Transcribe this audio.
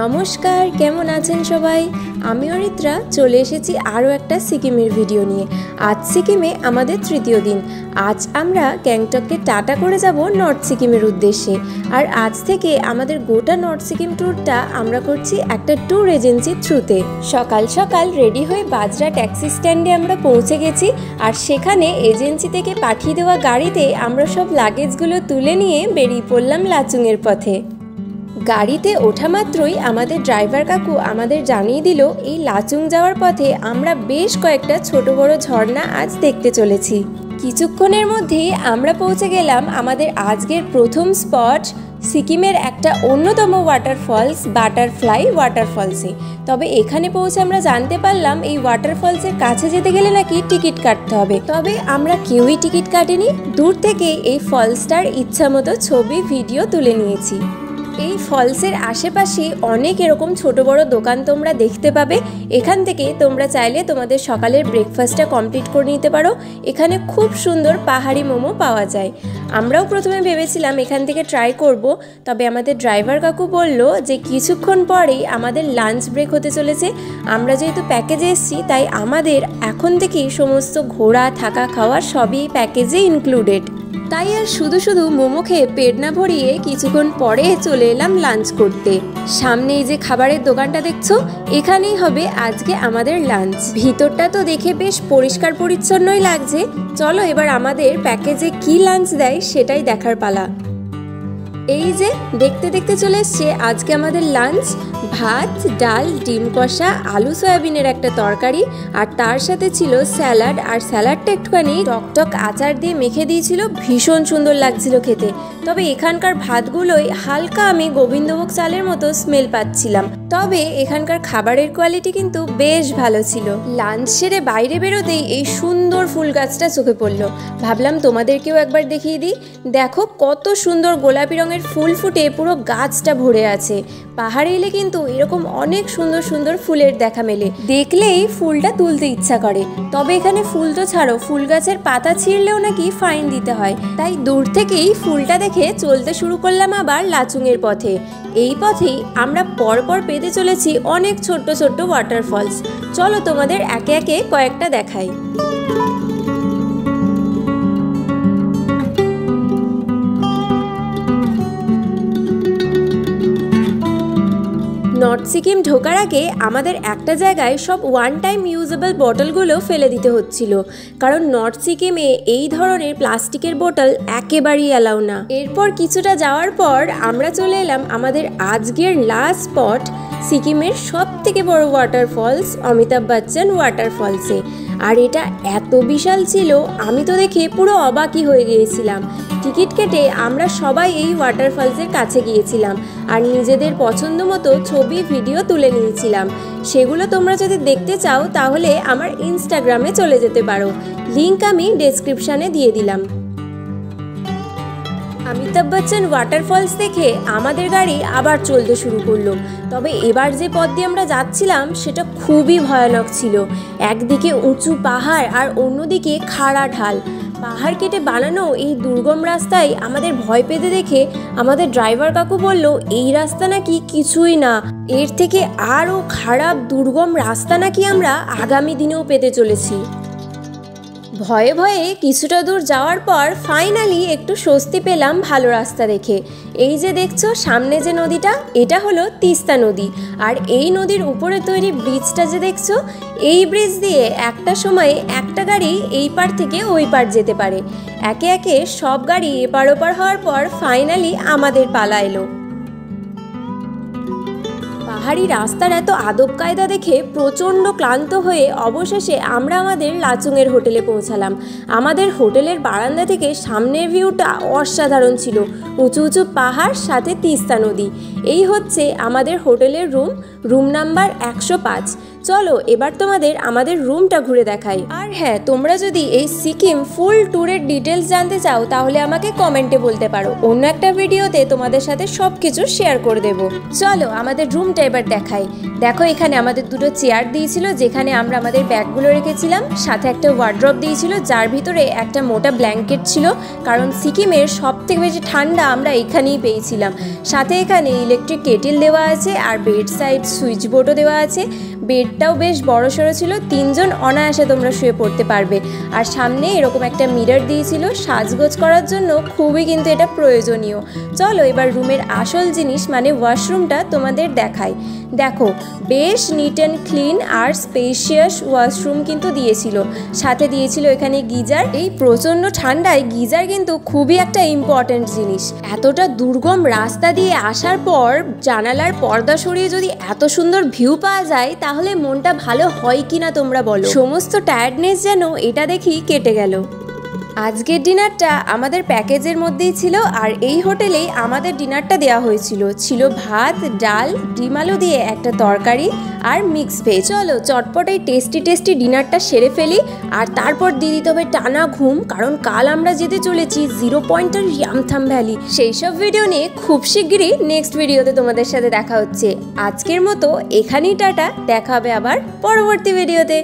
নমস্কার, কেমন আছেন সবাই? আমি অরিত্রা চলে এসেছি আরও একটা সিকিমের ভিডিও নিয়ে। আজ সিকিমে আমাদের তৃতীয় দিন। আজ আমরা গ্যাংটককে টাটা করে যাব নর্থ সিকিমের উদ্দেশ্যে। আর আজ থেকে আমাদের গোটা নর্থ সিকিম ট্যুরটা আমরা করছি একটা ট্যুর এজেন্সির থ্রুতে। সকাল সকাল রেডি হয়ে বাজরা ট্যাক্সি স্ট্যান্ডে আমরা পৌঁছে গেছি। আর সেখানে এজেন্সি থেকে পাঠিয়ে দেওয়া গাড়িতে আমরা সব লাগেজগুলো তুলে নিয়ে বেরিয়ে পড়লাম লাচুংয়ের পথে। গাড়িতে ওঠা মাত্রই আমাদের ড্রাইভার কাকু আমাদের জানিয়ে দিল এই লাচুং যাওয়ার পথে আমরা বেশ কয়েকটা ছোট বড় ঝর্ণা আজ দেখতে চলেছি। কিছুক্ষণের মধ্যেই আমরা পৌঁছে গেলাম আমাদের আজকের প্রথম স্পট, সিকিমের একটা অন্যতম ওয়াটারফলস বাটারফ্লাই ওয়াটারফলসে। তবে এখানে পৌঁছে আমরা জানতে পারলাম এই ওয়াটারফলসের কাছে যেতে গেলে নাকি টিকিট কাটতে হবে। তবে আমরা কেউই টিকিট কাটিনি, দূর থেকে এই ফলসটার ইচ্ছা মতো ছবি ভিডিও তুলে নিয়েছি। এই ফলসের আশেপাশে অনেক এরকম ছোট বড় দোকান তোমরা দেখতে পাবে। এখান থেকে তোমরা চাইলে তোমাদের সকালের ব্রেকফাস্টটা কমপ্লিট করে নিতে পারো। এখানে খুব সুন্দর পাহাড়ি মোমো পাওয়া যায়। আমরাও প্রথমে ভেবেছিলাম এখান থেকে ট্রাই করব, তবে আমাদের ড্রাইভার কাকু বলল যে কিছুক্ষণ পরেই আমাদের লাঞ্চ ব্রেক হতে চলেছে। আমরা যেহেতু প্যাকেজে এসেছি তাই আমাদের এখন থেকেই সমস্ত ঘোরা থাকা খাওয়া সবই প্যাকেজে ইনক্লুডেড। তাই আর শুধু শুধু মোমো খেয়ে পেট না ভরিয়ে কিছুক্ষণ পরে চলে এলাম লাঞ্চ করতে। সামনে এই যে খাবারের দোকানটা দেখছো, এখানেই হবে আজকে আমাদের লাঞ্চ। ভিতরটা তো দেখে বেশ পরিষ্কার পরিচ্ছন্নই লাগছে। চলো এবার আমাদের প্যাকেজে কি লাঞ্চ দেয় সেটাই দেখার পালা। এই যে দেখতে দেখতে চলে এসছে আজকে আমাদের লাঞ্চ। ভাত, ডাল, ডিম কষা, আলু সয়াবিনের একটা তরকারি, আর তার সাথে ছিল স্যালাড। আর স্যালাডটা একটুখানি টকটক আচার দিয়ে মেখে দিয়েছিল, ভীষণ সুন্দর লাগছিল খেতে। তবে এখানকার ভাতগুলোই হালকা আমি গোবিন্দভোগ চালের মতো স্মেল পাচ্ছিলাম। তবে এখানকার খাবারের কোয়ালিটি কিন্তু বেশ ভালো ছিল। লাঞ্চ সেরে বাইরে বেরোতেই এই সুন্দর ফুল গাছটা চোখে পড়লো। ভাবলাম তোমাদেরকেও একবার দেখিয়ে দিই। দেখো কত সুন্দর গোলাপি রঙের ফুল ফুটে পুরো গাছটা ভরে আছে। পাহাড়ে এলে কিন্তু এরকম অনেক সুন্দর সুন্দর ফুলের দেখা মেলে, দেখলেই ফুলটা তুলতে ইচ্ছা করে। তবে এখানে ফুল তো ছাড়ো, ফুল গাছের পাতা ছিঁড়লেও নাকি ফাইন দিতে হয়। তাই দূর থেকেই ফুলটা দেখে চলতে শুরু করলাম আবার লাচুংয়ের পথে। এই পথেই আমরা পরপর পেতে চলেছি অনেক ছোট্ট ছোট্ট ওয়াটারফলস। চলো তোমাদের একে একে কয়েকটা দেখাই। নর্থ সিকিম ঢোকার আগে আমাদের একটা জায়গায় সব ওয়ান টাইম ইউজেবল বোতলগুলো ফেলে দিতে হচ্ছিল, কারণ নর্থ সিকিমে এই ধরনের প্লাস্টিকের বোতল একেবারেই অ্যালাউ না। এরপর কিছুটা যাওয়ার পর আমরা চলে এলাম আমাদের আজকের লাস্ট স্পট, সিকিমের সব থেকে বড় ওয়াটারফলস অমিতাভ বচ্চন ওয়াটারফলসে। আর এটা এত বিশাল ছিল, আমি তো দেখে পুরো অবাকই হয়ে গিয়েছিলাম। টিকিট কেটে আমরা সবাই এই ওয়াটারফলসের কাছে গিয়েছিলাম আর নিজেদের পছন্দ মতো ছবি ভিডিও তুলে নিয়েছিলাম। সেগুলো তোমরা যদি দেখতে চাও তাহলে আমার ইনস্টাগ্রামে চলে যেতে পারো, লিংক আমি ডেসক্রিপশানে দিয়ে দিলাম। অমিতাভ বচ্চন ওয়াটারফলস দেখে আমাদের গাড়ি আবার চলতে শুরু করলো। তবে এবার যে পথ দিয়ে আমরা যাচ্ছিলাম সেটা খুবই ভয়ানক ছিল। একদিকে উঁচু পাহাড় আর অন্যদিকে খাড়া ঢাল। পাহাড় কেটে বানানো এই দুর্গম রাস্তায় আমাদের ভয় পেতে দেখে আমাদের ড্রাইভার কাকু বলল এই রাস্তা নাকি কিছুই না, এর থেকে আরও খারাপ দুর্গম রাস্তা নাকি আমরা আগামী দিনেও পেতে চলেছি। ভয়ে ভয়ে কিছুটা দূর যাওয়ার পর ফাইনালি একটু স্বস্তি পেলাম ভালো রাস্তা দেখে। এই যে দেখছো সামনে যে নদীটা, এটা হলো তিস্তা নদী। আর এই নদীর উপরে তৈরি ব্রিজটা যে দেখছো, এই ব্রিজ দিয়ে একটা সময়ে একটা গাড়ি এই পার থেকে ওই পার যেতে পারে। একে একে সব গাড়ি এপার ওপার হওয়ার পর ফাইনালি আমাদের পালা এলো। পাহাড়ি রাস্তার এত আদব কায়দা দেখে প্রচণ্ড ক্লান্ত হয়ে অবশেষে আমরা আমাদের লাচুংয়ের হোটেলে পৌঁছালাম। আমাদের হোটেলের বারান্দা থেকে সামনের ভিউটা অসাধারণ ছিল, উঁচু উঁচু পাহাড় সাথে তিস্তা নদী। এই হচ্ছে আমাদের হোটেলের রুম নাম্বার 105। চলো এবার তোমাদের আমাদের রুমটা ঘুরে দেখাই। আর হ্যাঁ, তোমরা যদি এই সিকিম ফুল ট্যুরের ডিটেলস জানতে চাও তাহলে আমাকে কমেন্টে বলতে পারো, অন্য একটা ভিডিওতে তোমাদের সাথে সব কিছু শেয়ার করে দেবো। চলো আমাদের রুমটা এবার দেখাই। দেখো এখানে আমাদের দুটো চেয়ার দিয়েছিল যেখানে আমরা আমাদের ব্যাগগুলো রেখেছিলাম, সাথে একটা ওয়ার্ড্রপ দিয়েছিল যার ভিতরে একটা মোটা ব্ল্যাঙ্কেট ছিল, কারণ সিকিমের সব থেকে বেশি ঠান্ডা আমরা এখানেই পেয়েছিলাম। সাথে এখানে ইলেকট্রিক কেটেল দেওয়া আছে আর বেড সাইড সুইচ বোর্ডও দেওয়া আছে। বেডটাও বেশ বড় সড়ো ছিল, 3 জন অনায়াসে তোমরা শুয়ে পড়তে পারবে। আর সামনে এরকম একটা মিরর দিয়েছিল সাজগোজ করার জন্য, খুবই কিন্তু এটা প্রয়োজনীয়। চলো এবার রুমের আসল জিনিস মানে ওয়াশরুমটা তোমাদের দেখাই। দেখো বেশ নিট অ্যান্ড ক্লিন আর স্পেশিয়াস ওয়াশরুম কিন্তু দিয়েছিল, সাথে দিয়েছিল এখানে গিজার। এই প্রচণ্ড ঠান্ডায় গিজার কিন্তু খুবই একটা ইম্পর্ট্যান্ট জিনিস। এতটা দুর্গম রাস্তা দিয়ে আসার পর জানালার পর্দা সরিয়ে যদি এত সুন্দর ভিউ পাওয়া যায় তাহলে মনটা ভালো হয় কিনা তোমরা বলো। সমস্ত টায়ার্ডনেস যেন এটা দেখি কেটে গেল। আজকের ডিনারটা আমাদের প্যাকেজের মধ্যেই ছিল আর এই হোটেলেই আমাদের ডিনারটা দেওয়া হয়েছিল। ছিল ভাত, ডাল, ডিম আলু দিয়ে একটা তরকারি আর মিক্স ভেজ। চলো চটপট এই টেস্টি ডিনারটা সেরে ফেলি আর তারপর দিয়ে দিতে হবে টানা ঘুম, কারণ কাল আমরা যেতে চলেছি 0 পয়েন্টের ইয়ামথাম ভ্যালি। সেই সব ভিডিও নিয়ে খুব শিগগিরই নেক্সট ভিডিওতে তোমাদের সাথে দেখা হচ্ছে। আজকের মতো এখানেই টাটা, দেখা হবে আবার পরবর্তী ভিডিওতে।